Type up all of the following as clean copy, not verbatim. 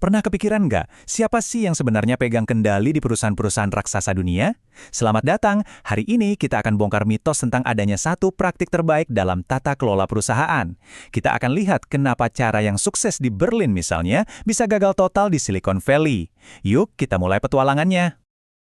Pernah kepikiran nggak, siapa sih yang sebenarnya pegang kendali di perusahaan-perusahaan raksasa dunia? Selamat datang, hari ini kita akan bongkar mitos tentang adanya satu praktik terbaik dalam tata kelola perusahaan. Kita akan lihat kenapa cara yang sukses di Berlin misalnya, bisa gagal total di Silicon Valley. Yuk, kita mulai petualangannya.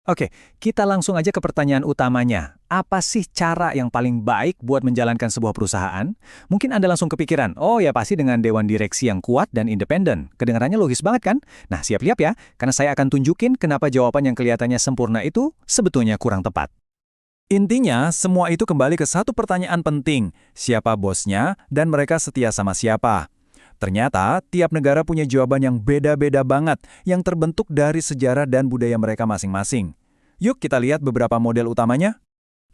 Oke, kita langsung aja ke pertanyaan utamanya. Apa sih cara yang paling baik buat menjalankan sebuah perusahaan? Mungkin Anda langsung kepikiran, oh ya pasti dengan dewan direksi yang kuat dan independen. Kedengarannya logis banget kan? Nah, siap-siap ya, karena saya akan tunjukin kenapa jawaban yang kelihatannya sempurna itu sebetulnya kurang tepat. Intinya, semua itu kembali ke satu pertanyaan penting. Siapa bosnya dan mereka setia sama siapa? Ternyata, tiap negara punya jawaban yang beda-beda banget, yang terbentuk dari sejarah dan budaya mereka masing-masing. Yuk kita lihat beberapa model utamanya.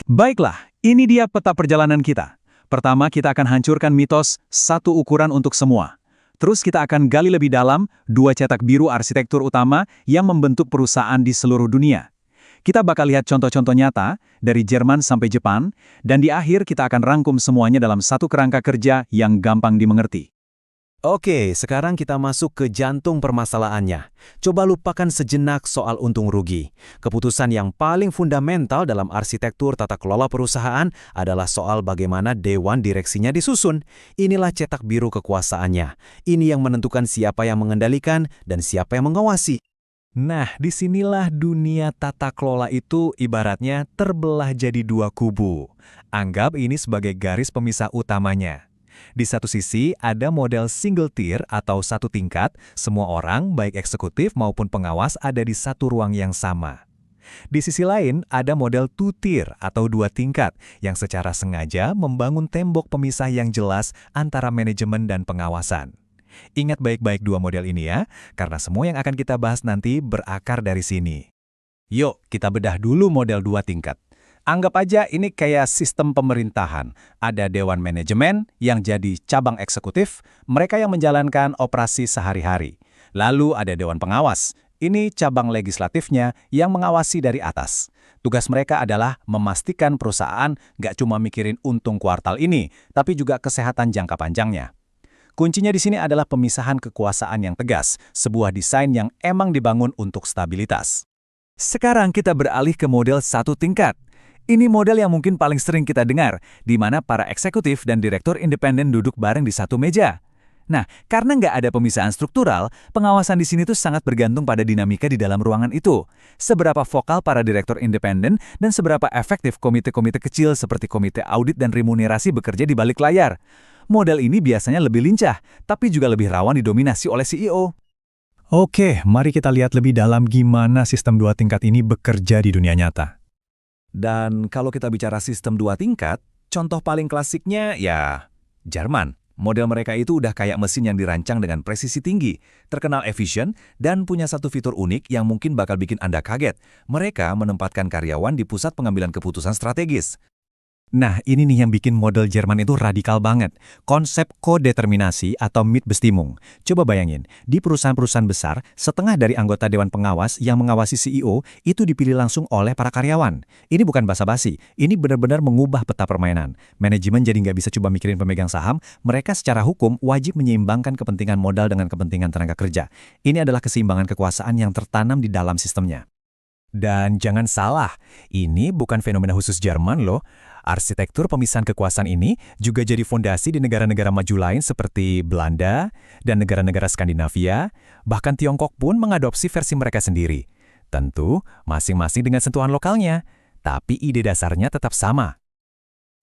Baiklah, ini dia peta perjalanan kita. Pertama, kita akan hancurkan mitos satu ukuran untuk semua. Terus kita akan gali lebih dalam dua cetak biru arsitektur utama yang membentuk perusahaan di seluruh dunia. Kita bakal lihat contoh-contoh nyata dari Jerman sampai Jepang, dan di akhir kita akan rangkum semuanya dalam satu kerangka kerja yang gampang dimengerti. Oke, sekarang kita masuk ke jantung permasalahannya. Coba lupakan sejenak soal untung rugi. Keputusan yang paling fundamental dalam arsitektur tata kelola perusahaan adalah soal bagaimana dewan direksinya disusun. Inilah cetak biru kekuasaannya. Ini yang menentukan siapa yang mengendalikan dan siapa yang mengawasi. Nah, disinilah dunia tata kelola itu ibaratnya terbelah jadi dua kubu. Anggap ini sebagai garis pemisah utamanya. Di satu sisi, ada model single tier atau satu tingkat, semua orang, baik eksekutif maupun pengawas, ada di satu ruang yang sama. Di sisi lain, ada model two tier atau dua tingkat, yang secara sengaja membangun tembok pemisah yang jelas antara manajemen dan pengawasan. Ingat baik-baik dua model ini ya, karena semua yang akan kita bahas nanti berakar dari sini. Yuk, kita bedah dulu model dua tingkat. Anggap aja ini kayak sistem pemerintahan. Ada dewan manajemen yang jadi cabang eksekutif, mereka yang menjalankan operasi sehari-hari. Lalu ada dewan pengawas. Ini cabang legislatifnya yang mengawasi dari atas. Tugas mereka adalah memastikan perusahaan nggak cuma mikirin untung kuartal ini, tapi juga kesehatan jangka panjangnya. Kuncinya di sini adalah pemisahan kekuasaan yang tegas, sebuah desain yang emang dibangun untuk stabilitas. Sekarang kita beralih ke model satu tingkat. Ini model yang mungkin paling sering kita dengar, di mana para eksekutif dan direktur independen duduk bareng di satu meja. Nah, karena nggak ada pemisahan struktural, pengawasan di sini tuh sangat bergantung pada dinamika di dalam ruangan itu. Seberapa vokal para direktur independen dan seberapa efektif komite-komite kecil seperti komite audit dan remunerasi bekerja di balik layar. Model ini biasanya lebih lincah, tapi juga lebih rawan didominasi oleh CEO. Oke, mari kita lihat lebih dalam gimana sistem dua tingkat ini bekerja di dunia nyata. Dan kalau kita bicara sistem dua tingkat, contoh paling klasiknya ya Jerman. Model mereka itu udah kayak mesin yang dirancang dengan presisi tinggi, terkenal efisien, dan punya satu fitur unik yang mungkin bakal bikin Anda kaget. Mereka menempatkan karyawan di pusat pengambilan keputusan strategis. Nah, ini nih yang bikin model Jerman itu radikal banget. Konsep kodeterminasi atau Mitbestimmung. Coba bayangin, di perusahaan-perusahaan besar, setengah dari anggota Dewan Pengawas yang mengawasi CEO itu dipilih langsung oleh para karyawan. Ini bukan basa-basi, ini benar-benar mengubah peta permainan. Manajemen jadi nggak bisa coba mikirin pemegang saham, mereka secara hukum wajib menyeimbangkan kepentingan modal dengan kepentingan tenaga kerja. Ini adalah keseimbangan kekuasaan yang tertanam di dalam sistemnya. Dan jangan salah, ini bukan fenomena khusus Jerman loh. Arsitektur pemisahan kekuasaan ini juga jadi fondasi di negara-negara maju lain seperti Belanda dan negara-negara Skandinavia, bahkan Tiongkok pun mengadopsi versi mereka sendiri. Tentu, masing-masing dengan sentuhan lokalnya, tapi ide dasarnya tetap sama.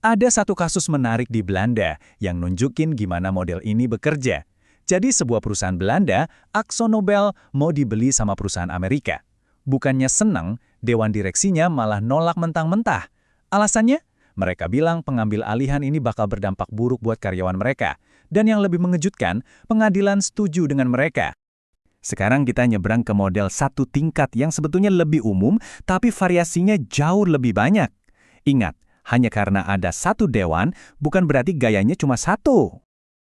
Ada satu kasus menarik di Belanda yang nunjukin gimana model ini bekerja. Jadi sebuah perusahaan Belanda, Akzo Nobel, mau dibeli sama perusahaan Amerika. Bukannya senang, dewan direksinya malah nolak mentah-mentah. Alasannya? Mereka bilang pengambil alihan ini bakal berdampak buruk buat karyawan mereka. Dan yang lebih mengejutkan, pengadilan setuju dengan mereka. Sekarang kita nyebrang ke model satu tingkat yang sebetulnya lebih umum, tapi variasinya jauh lebih banyak. Ingat, hanya karena ada satu dewan, bukan berarti gayanya cuma satu.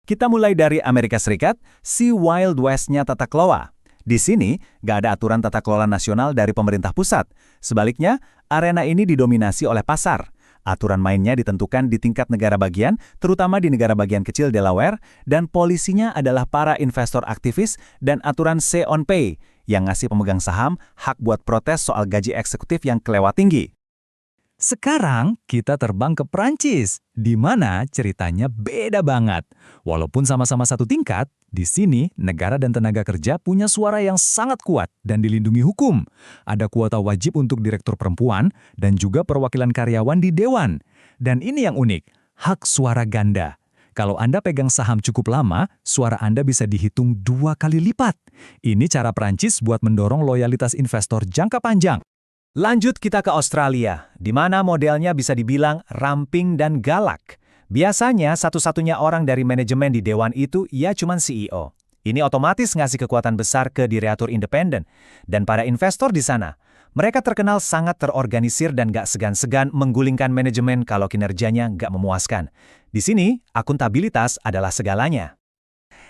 Kita mulai dari Amerika Serikat, si Wild West-nya tata kelola. Di sini, nggak ada aturan tata kelola nasional dari pemerintah pusat. Sebaliknya, arena ini didominasi oleh pasar. Aturan mainnya ditentukan di tingkat negara bagian, terutama di negara bagian kecil Delaware, dan polisinya adalah para investor aktivis dan aturan say on pay yang ngasih pemegang saham hak buat protes soal gaji eksekutif yang kelewat tinggi. Sekarang kita terbang ke Prancis, di mana ceritanya beda banget. Walaupun sama-sama satu tingkat, di sini negara dan tenaga kerja punya suara yang sangat kuat dan dilindungi hukum. Ada kuota wajib untuk direktur perempuan dan juga perwakilan karyawan di dewan. Dan ini yang unik, hak suara ganda. Kalau Anda pegang saham cukup lama, suara Anda bisa dihitung 2 kali lipat. Ini cara Prancis buat mendorong loyalitas investor jangka panjang. Lanjut kita ke Australia, di mana modelnya bisa dibilang ramping dan galak. Biasanya satu-satunya orang dari manajemen di dewan itu ia cuma CEO. Ini otomatis ngasih kekuatan besar ke direktur independen. Dan para investor di sana, mereka terkenal sangat terorganisir dan gak segan-segan menggulingkan manajemen kalau kinerjanya gak memuaskan. Di sini, akuntabilitas adalah segalanya.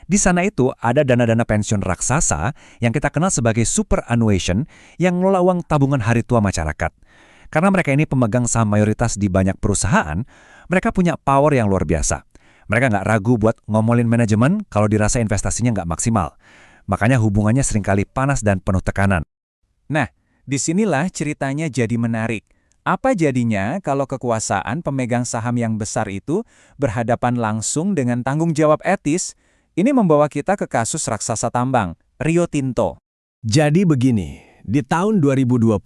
Di sana itu ada dana-dana pensiun raksasa yang kita kenal sebagai superannuation yang ngelola uang tabungan hari tua masyarakat. Karena mereka ini pemegang saham mayoritas di banyak perusahaan, mereka punya power yang luar biasa. Mereka nggak ragu buat ngomolin manajemen kalau dirasa investasinya nggak maksimal. Makanya hubungannya seringkali panas dan penuh tekanan. Nah, disinilah ceritanya jadi menarik. Apa jadinya kalau kekuasaan pemegang saham yang besar itu berhadapan langsung dengan tanggung jawab etis? Ini membawa kita ke kasus raksasa tambang, Rio Tinto. Jadi begini, di tahun 2020,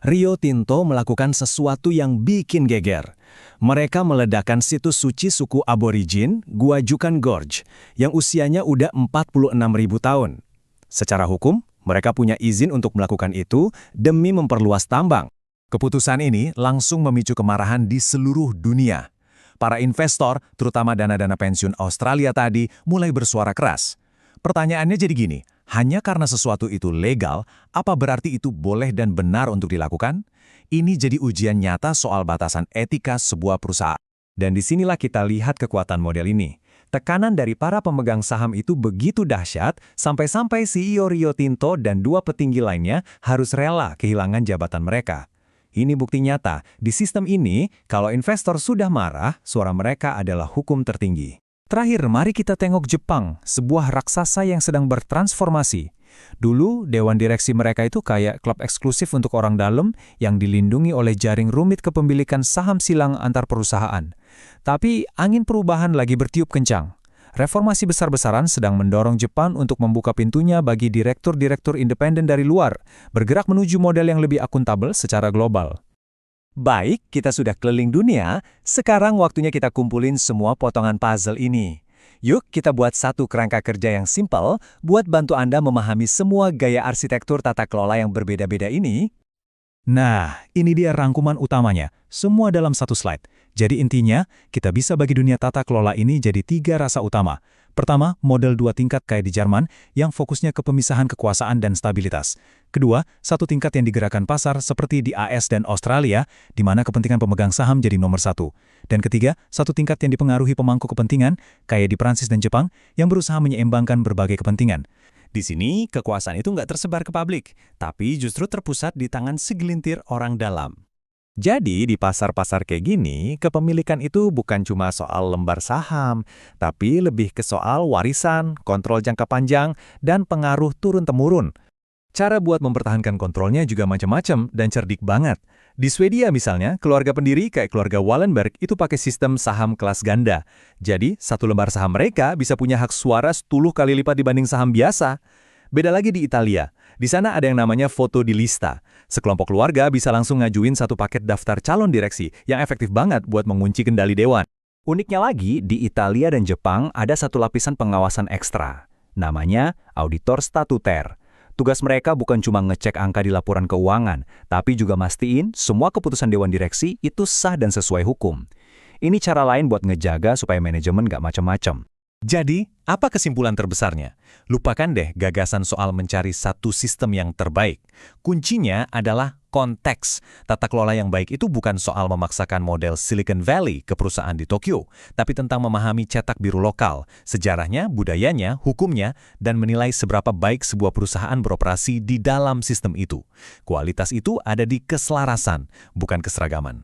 Rio Tinto melakukan sesuatu yang bikin geger. Mereka meledakkan situs suci suku aborigin Gua Jukan Gorge yang usianya udah 46.000 tahun. Secara hukum, mereka punya izin untuk melakukan itu demi memperluas tambang. Keputusan ini langsung memicu kemarahan di seluruh dunia. Para investor, terutama dana-dana pensiun Australia tadi, mulai bersuara keras. Pertanyaannya jadi gini, hanya karena sesuatu itu legal, apa berarti itu boleh dan benar untuk dilakukan? Ini jadi ujian nyata soal batasan etika sebuah perusahaan. Dan disinilah kita lihat kekuatan model ini. Tekanan dari para pemegang saham itu begitu dahsyat, sampai-sampai CEO Rio Tinto dan 2 petinggi lainnya harus rela kehilangan jabatan mereka. Ini bukti nyata, di sistem ini, kalau investor sudah marah, suara mereka adalah hukum tertinggi. Terakhir, mari kita tengok Jepang, sebuah raksasa yang sedang bertransformasi. Dulu, dewan direksi mereka itu kayak klub eksklusif untuk orang dalam yang dilindungi oleh jaring rumit kepemilikan saham silang antar perusahaan. Tapi, angin perubahan lagi bertiup kencang. Reformasi besar-besaran sedang mendorong Jepang untuk membuka pintunya bagi direktur-direktur independen dari luar, bergerak menuju model yang lebih akuntabel secara global. Baik, kita sudah keliling dunia, sekarang waktunya kita kumpulin semua potongan puzzle ini. Yuk kita buat satu kerangka kerja yang simpel buat bantu Anda memahami semua gaya arsitektur tata kelola yang berbeda-beda ini. Nah, ini dia rangkuman utamanya, semua dalam satu slide. Jadi intinya, kita bisa bagi dunia tata kelola ini jadi 3 rasa utama. Pertama, model 2 tingkat kayak di Jerman, yang fokusnya ke pemisahan kekuasaan dan stabilitas. Kedua, 1 tingkat yang digerakkan pasar seperti di AS dan Australia, di mana kepentingan pemegang saham jadi nomor 1. Dan ketiga, 1 tingkat yang dipengaruhi pemangku kepentingan, kayak di Prancis dan Jepang, yang berusaha menyeimbangkan berbagai kepentingan. Di sini, kekuasaan itu nggak tersebar ke publik, tapi justru terpusat di tangan segelintir orang dalam. Jadi, di pasar-pasar kayak gini, kepemilikan itu bukan cuma soal lembar saham, tapi lebih ke soal warisan, kontrol jangka panjang, dan pengaruh turun-temurun. Cara buat mempertahankan kontrolnya juga macam-macam dan cerdik banget. Di Swedia misalnya, keluarga pendiri kayak keluarga Wallenberg itu pakai sistem saham kelas ganda. Jadi, 1 lembar saham mereka bisa punya hak suara 10 kali lipat dibanding saham biasa. Beda lagi di Italia. Di sana ada yang namanya voto di lista. Sekelompok keluarga bisa langsung ngajuin 1 paket daftar calon direksi yang efektif banget buat mengunci kendali dewan. Uniknya lagi, di Italia dan Jepang ada 1 lapisan pengawasan ekstra. Namanya auditor statuter. Tugas mereka bukan cuma ngecek angka di laporan keuangan, tapi juga mastiin semua keputusan dewan direksi itu sah dan sesuai hukum. Ini cara lain buat ngejaga supaya manajemen nggak macam-macam. Jadi, apa kesimpulan terbesarnya? Lupakan deh gagasan soal mencari satu sistem yang terbaik. Kuncinya adalah konteks. Tata kelola yang baik itu bukan soal memaksakan model Silicon Valley ke perusahaan di Tokyo, tapi tentang memahami cetak biru lokal, sejarahnya, budayanya, hukumnya, dan menilai seberapa baik sebuah perusahaan beroperasi di dalam sistem itu. Kualitas itu ada di keselarasan, bukan keseragaman.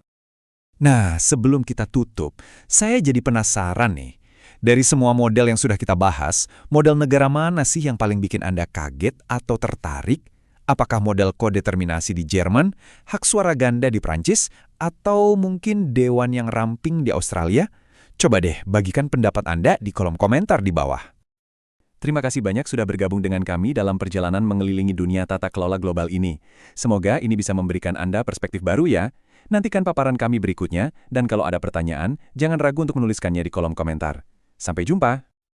Nah, sebelum kita tutup, saya jadi penasaran nih. Dari semua model yang sudah kita bahas, model negara mana sih yang paling bikin Anda kaget atau tertarik? Apakah model kodeterminasi di Jerman, hak suara ganda di Prancis, atau mungkin dewan yang ramping di Australia? Coba deh bagikan pendapat Anda di kolom komentar di bawah. Terima kasih banyak sudah bergabung dengan kami dalam perjalanan mengelilingi dunia tata kelola global ini. Semoga ini bisa memberikan Anda perspektif baru ya. Nantikan paparan kami berikutnya, dan kalau ada pertanyaan, jangan ragu untuk menuliskannya di kolom komentar. Sampai jumpa!